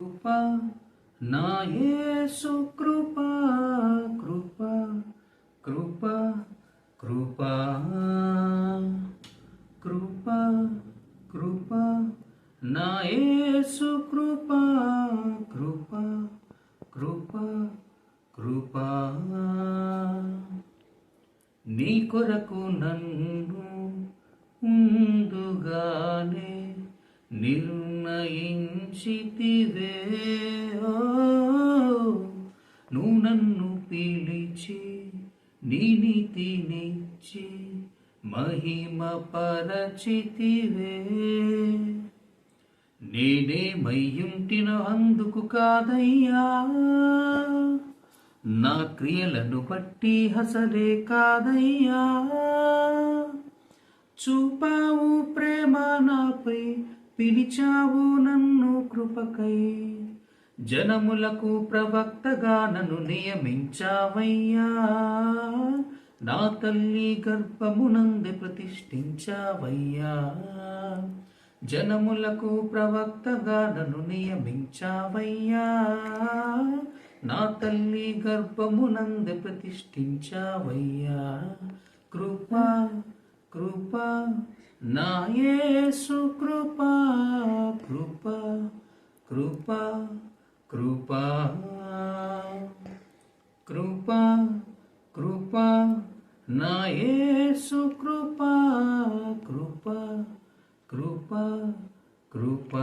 కృప నా యేసు కృప కృప కృప కృప కృప కృప నా యేసు కృప కృప కృప కృప నీ కొరకు నన్ను ముందుగానే నిర్ణయించితివే నువ్వు నన్ను పిలిచి నీ నీతినిచ్చి మహిమ పరచితివే నేనేమయ్యుంటినో అందుకు కాదయ్యా నా క్రియలను బట్టి హసరే కాదయ్యా చూపావు ప్రేమ నాపై పిలిచావు నన్ను కృపకై జనములకు ప్రవక్తగా నన్ను నియమించావయ్యా నా తల్లి గర్భమునందే ప్రతిష్ఠించావయ్యా జనములకు ప్రవక్తగా నన్ను నియమించావయ్యా నా తల్లి గర్భమునందే ప్రతిష్ఠించావయ్యా కృప కృప నా యేసు కృప కృప కృప కృప కృప కృప నా యేసు కృప కృప కృప కృప